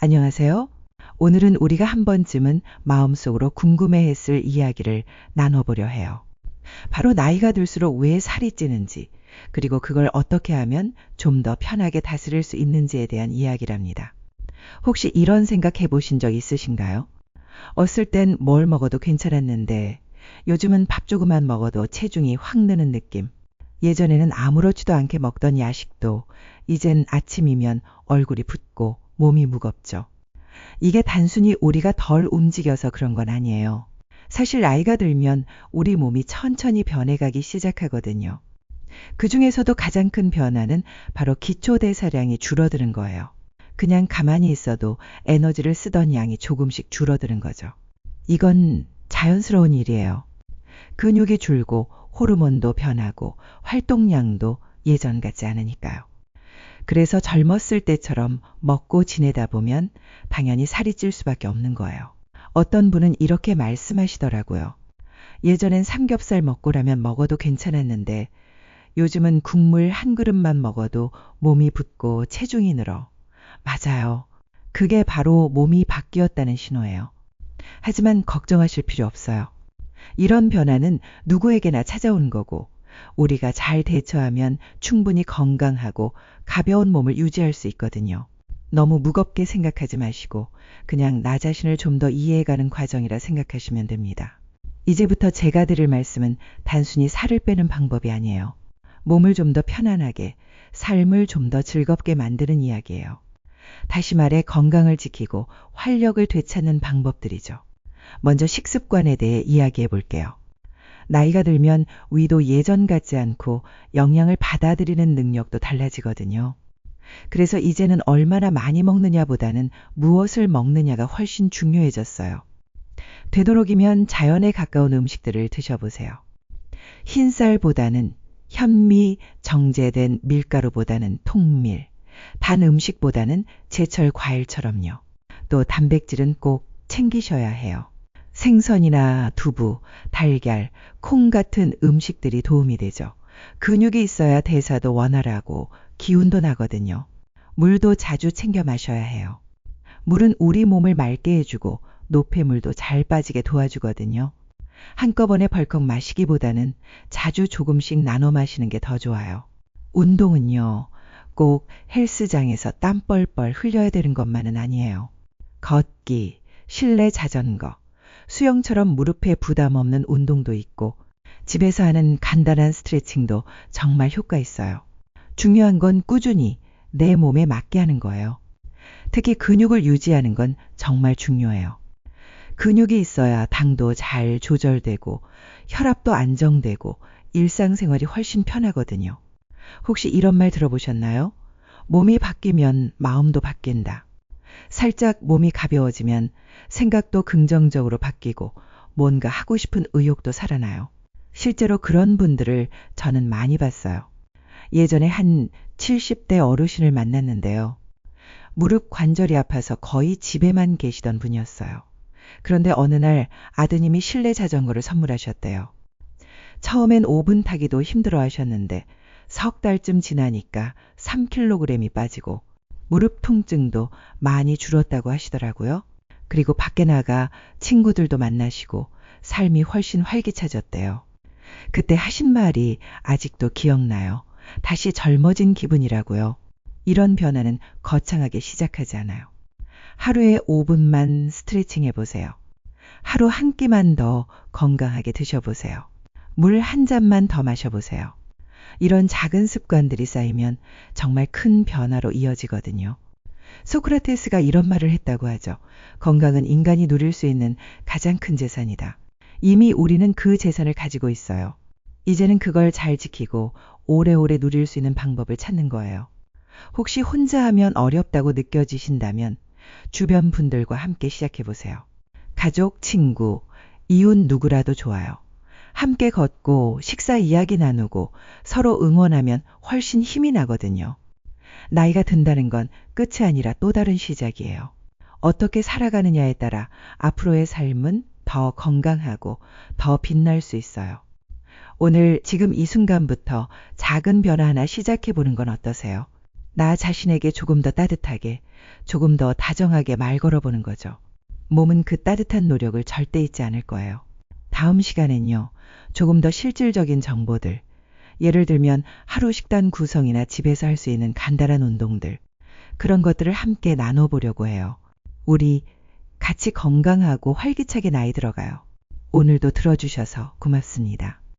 안녕하세요. 오늘은 우리가 한 번쯤은 마음속으로 궁금해했을 이야기를 나눠보려 해요. 바로 나이가 들수록 왜 살이 찌는지, 그리고 그걸 어떻게 하면 좀 더 편하게 다스릴 수 있는지에 대한 이야기랍니다. 혹시 이런 생각 해보신 적 있으신가요? 어릴 땐 뭘 먹어도 괜찮았는데 요즘은 밥 조금만 먹어도 체중이 확 느는 느낌. 예전에는 아무렇지도 않게 먹던 야식도 이젠 아침이면 얼굴이 붓고 몸이 무겁죠. 이게 단순히 우리가 덜 움직여서 그런 건 아니에요. 사실 나이가 들면 우리 몸이 천천히 변해가기 시작하거든요. 그 중에서도 가장 큰 변화는 바로 기초대사량이 줄어드는 거예요. 그냥 가만히 있어도 에너지를 쓰던 양이 조금씩 줄어드는 거죠. 이건 자연스러운 일이에요. 근육이 줄고 호르몬도 변하고 활동량도 예전 같지 않으니까요. 그래서 젊었을 때처럼 먹고 지내다 보면 당연히 살이 찔 수밖에 없는 거예요. 어떤 분은 이렇게 말씀하시더라고요. 예전엔 삼겹살 먹고라면 먹어도 괜찮았는데 요즘은 국물 한 그릇만 먹어도 몸이 붓고 체중이 늘어. 맞아요. 그게 바로 몸이 바뀌었다는 신호예요. 하지만 걱정하실 필요 없어요. 이런 변화는 누구에게나 찾아오는 거고 우리가 잘 대처하면 충분히 건강하고 가벼운 몸을 유지할 수 있거든요. 너무 무겁게 생각하지 마시고 그냥 나 자신을 좀 더 이해해가는 과정이라 생각하시면 됩니다. 이제부터 제가 드릴 말씀은 단순히 살을 빼는 방법이 아니에요. 몸을 좀 더 편안하게, 삶을 좀 더 즐겁게 만드는 이야기예요. 다시 말해 건강을 지키고 활력을 되찾는 방법들이죠. 먼저 식습관에 대해 이야기해 볼게요. 나이가 들면 위도 예전 같지 않고 영양을 받아들이는 능력도 달라지거든요. 그래서 이제는 얼마나 많이 먹느냐보다는 무엇을 먹느냐가 훨씬 중요해졌어요. 되도록이면 자연에 가까운 음식들을 드셔보세요. 흰쌀보다는 현미, 정제된 밀가루보다는 통밀, 단 음식보다는 제철 과일처럼요. 또 단백질은 꼭 챙기셔야 해요. 생선이나 두부, 달걀, 콩 같은 음식들이 도움이 되죠. 근육이 있어야 대사도 원활하고 기운도 나거든요. 물도 자주 챙겨 마셔야 해요. 물은 우리 몸을 맑게 해주고 노폐물도 잘 빠지게 도와주거든요. 한꺼번에 벌컥 마시기보다는 자주 조금씩 나눠 마시는 게 더 좋아요. 운동은요, 꼭 헬스장에서 땀 뻘뻘 흘려야 되는 것만은 아니에요. 걷기, 실내 자전거, 수영처럼 무릎에 부담 없는 운동도 있고 집에서 하는 간단한 스트레칭도 정말 효과 있어요. 중요한 건 꾸준히 내 몸에 맞게 하는 거예요. 특히 근육을 유지하는 건 정말 중요해요. 근육이 있어야 당도 잘 조절되고 혈압도 안정되고 일상생활이 훨씬 편하거든요. 혹시 이런 말 들어보셨나요? 몸이 바뀌면 마음도 바뀐다. 살짝 몸이 가벼워지면 생각도 긍정적으로 바뀌고 뭔가 하고 싶은 의욕도 살아나요. 실제로 그런 분들을 저는 많이 봤어요. 예전에 한 70대 어르신을 만났는데요. 무릎 관절이 아파서 거의 집에만 계시던 분이었어요. 그런데 어느 날 아드님이 실내 자전거를 선물하셨대요. 처음엔 5분 타기도 힘들어 하셨는데 석 달쯤 지나니까 3kg이 빠지고 무릎 통증도 많이 줄었다고 하시더라고요. 그리고 밖에 나가 친구들도 만나시고 삶이 훨씬 활기차졌대요. 그때 하신 말이 아직도 기억나요. 다시 젊어진 기분이라고요. 이런 변화는 거창하게 시작하지 않아요. 하루에 5분만 스트레칭 해보세요. 하루 한 끼만 더 건강하게 드셔보세요. 물 한 잔만 더 마셔보세요. 이런 작은 습관들이 쌓이면 정말 큰 변화로 이어지거든요. 소크라테스가 이런 말을 했다고 하죠. 건강은 인간이 누릴 수 있는 가장 큰 재산이다. 이미 우리는 그 재산을 가지고 있어요. 이제는 그걸 잘 지키고 오래오래 누릴 수 있는 방법을 찾는 거예요. 혹시 혼자 하면 어렵다고 느껴지신다면 주변 분들과 함께 시작해 보세요. 가족, 친구, 이웃 누구라도 좋아요. 함께 걷고 식사 이야기 나누고 서로 응원하면 훨씬 힘이 나거든요. 나이가 든다는 건 끝이 아니라 또 다른 시작이에요. 어떻게 살아가느냐에 따라 앞으로의 삶은 더 건강하고 더 빛날 수 있어요. 오늘 지금 이 순간부터 작은 변화 하나 시작해 보는 건 어떠세요? 나 자신에게 조금 더 따뜻하게, 조금 더 다정하게 말 걸어보는 거죠. 몸은 그 따뜻한 노력을 절대 잊지 않을 거예요. 다음 시간엔요, 조금 더 실질적인 정보들, 예를 들면 하루 식단 구성이나 집에서 할 수 있는 간단한 운동들, 그런 것들을 함께 나눠보려고 해요. 우리 같이 건강하고 활기차게 나이 들어가요. 오늘도 들어주셔서 고맙습니다.